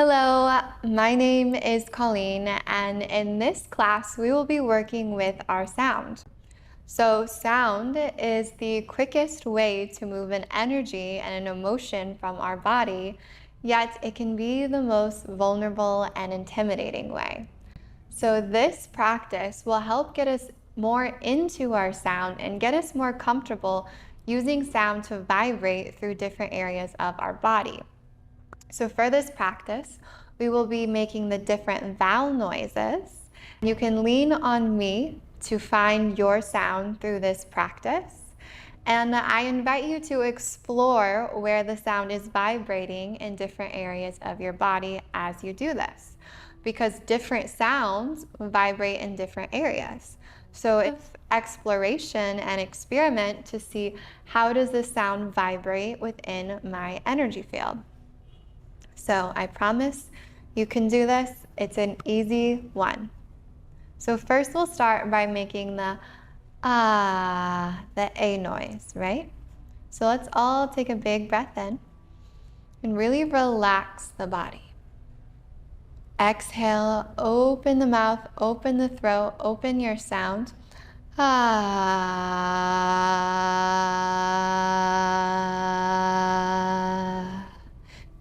Hello, my name is Colleen, and in this class we will be working with our sound. So sound is the quickest way to move an energy and an emotion from our body, yet it can be the most vulnerable and intimidating way. So this practice will help get us more into our sound and get us more comfortable using sound to vibrate through different areas of our body. So for this practice, we will be making the different vowel noises. You can lean on me to find your sound through this practice. And I invite you to explore where the sound is vibrating in different areas of your body as you do this, because different sounds vibrate in different areas. So it's exploration and experiment to see how does the sound vibrate within my energy field. So I promise you can do this. It's an easy one. So first we'll start by making the the A noise, right? So let's all take a big breath in and really relax the body. Exhale, open the mouth, open the throat, open your sound.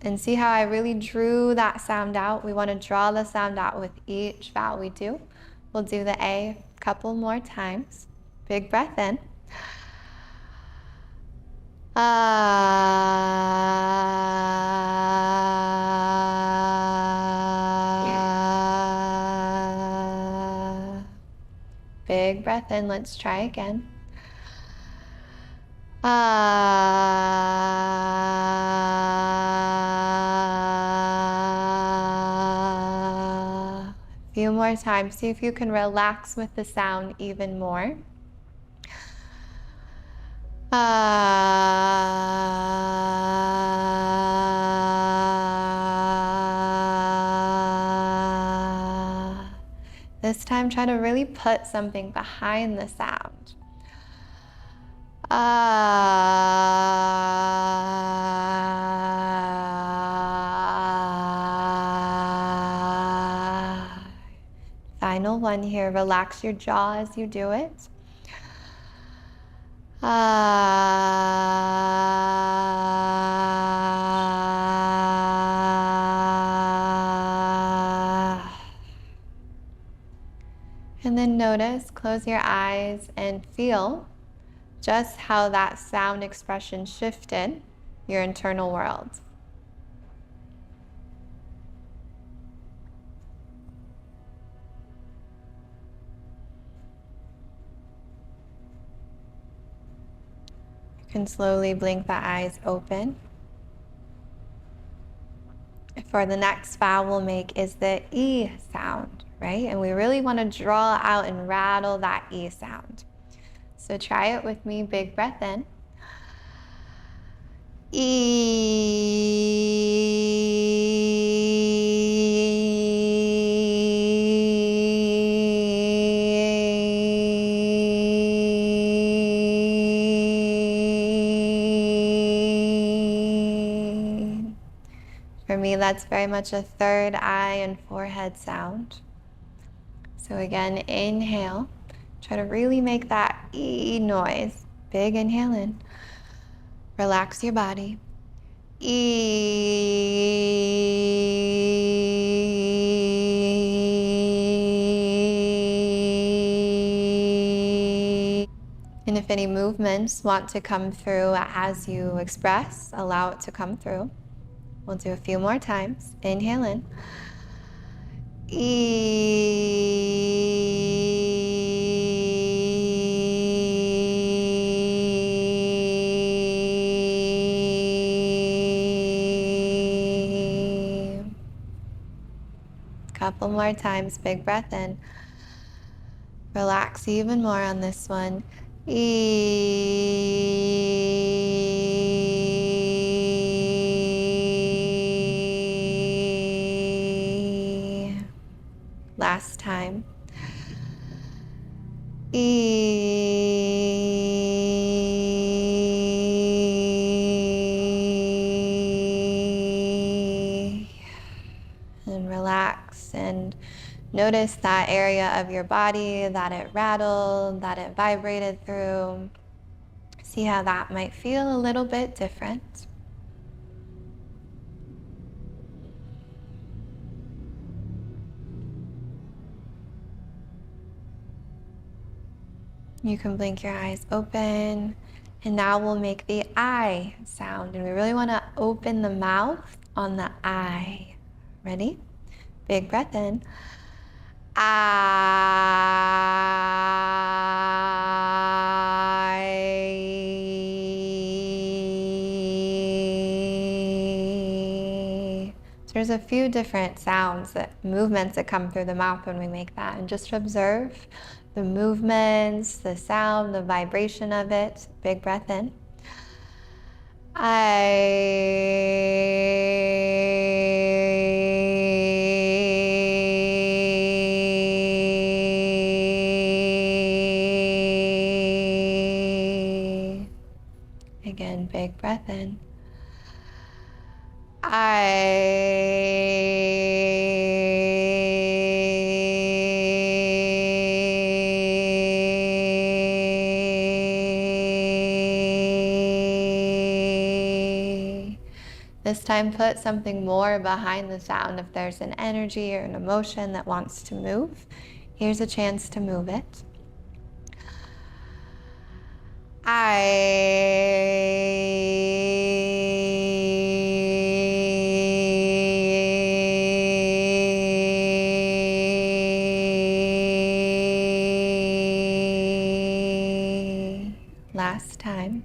And see how I really drew that sound out? We want to draw the sound out with each vowel we do. We'll do the A a couple more times. Big breath in. Big breath in. Let's try again. A few more times. See if you can relax with the sound even more. This time, try to really put something behind the sound. Final one here. Relax your jaw as you do it. And then notice, close your eyes and feel just how that sound expression shifted your internal world. You can slowly blink the eyes open. For the next vowel we'll make is the E sound, right? And we really want to draw out and rattle that E sound. So try it with me. Big breath in. For me, that's very much a third eye and forehead sound. So again, inhale. Try to really make that E noise. Big inhale in. Relax your body. E. And if any movements want to come through as you express, allow it to come through. We'll do a few more times. Inhale in. Couple more times. Big breath in. Relax even more on this one. Last time. and relax and notice that area of your body that it rattled, that it vibrated through. See how that might feel a little bit different. You can blink your eyes open, and now we'll make the I sound. And we really want to open the mouth on the I. Ready? Big breath in. I. So there's a few different sounds, movements that come through the mouth when we make that. And just observe the movements, the sound, the vibration of it. Big breath in. Again, big breath in. This time, put something more behind the sound. If there's an energy or an emotion that wants to move, here's a chance to move it. Last time.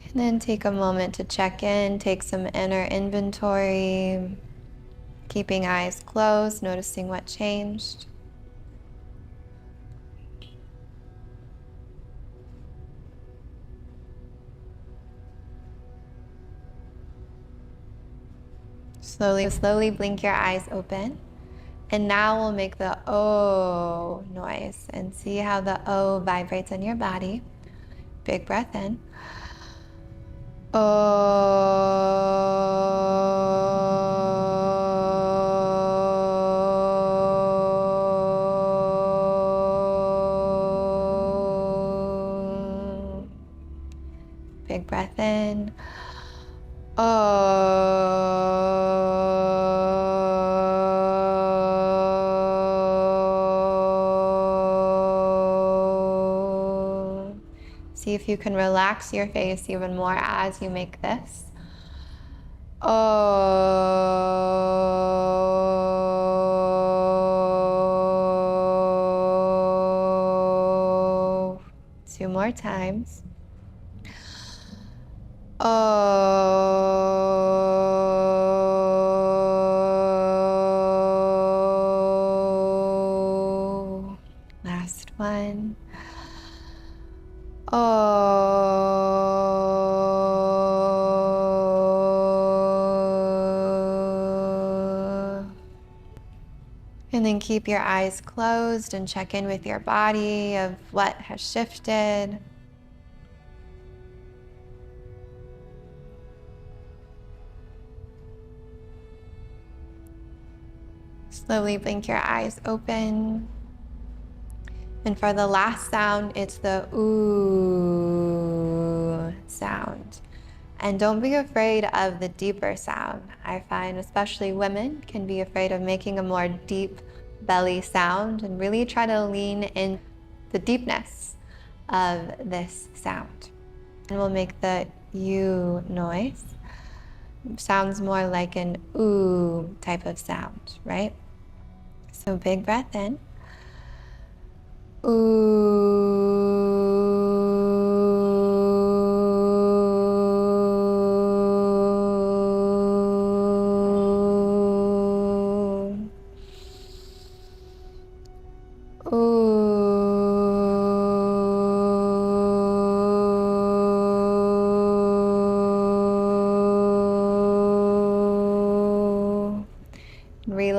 And then take a moment to check in, take some inner inventory, keeping eyes closed, noticing what changed. Slowly blink your eyes open. And now we'll make the O noise and see how the O vibrates in your body. Big breath in. O. Big breath in. See if you can relax your face even more as you make this. Oh. 2 more times. Oh. Last one. Oh. And then keep your eyes closed and check in with your body of what has shifted. Slowly blink your eyes open. And for the last sound, it's the ooh sound. And don't be afraid of the deeper sound. I find especially women can be afraid of making a more deep belly sound, and really try to lean in the deepness of this sound. And we'll make the U noise. Sounds more like an ooh type of sound, right? So big breath in. Ooh. Ooh.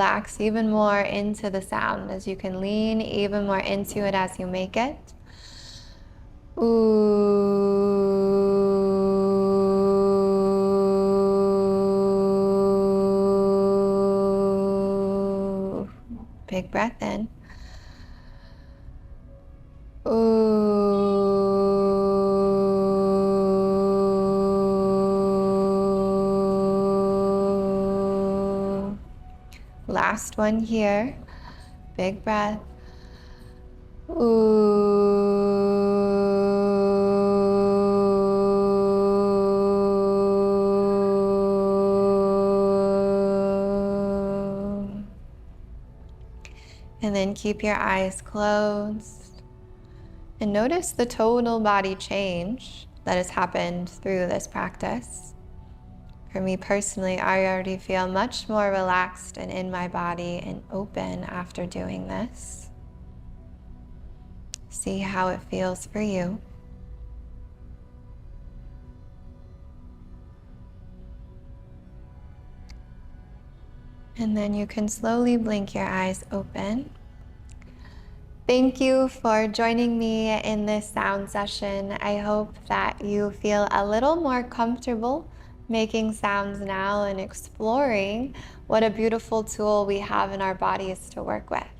relax even more into the sound, as you can lean even more into it as you make it. Ooh. Big breath in. Ooh. Last one here. Big breath. Ooh. And then keep your eyes closed and notice the total body change that has happened through this practice. For me personally, I already feel much more relaxed and in my body and open after doing this. See how it feels for you. And then you can slowly blink your eyes open. Thank you for joining me in this sound session. I hope that you feel a little more comfortable making sounds now and exploring what a beautiful tool we have in our bodies to work with.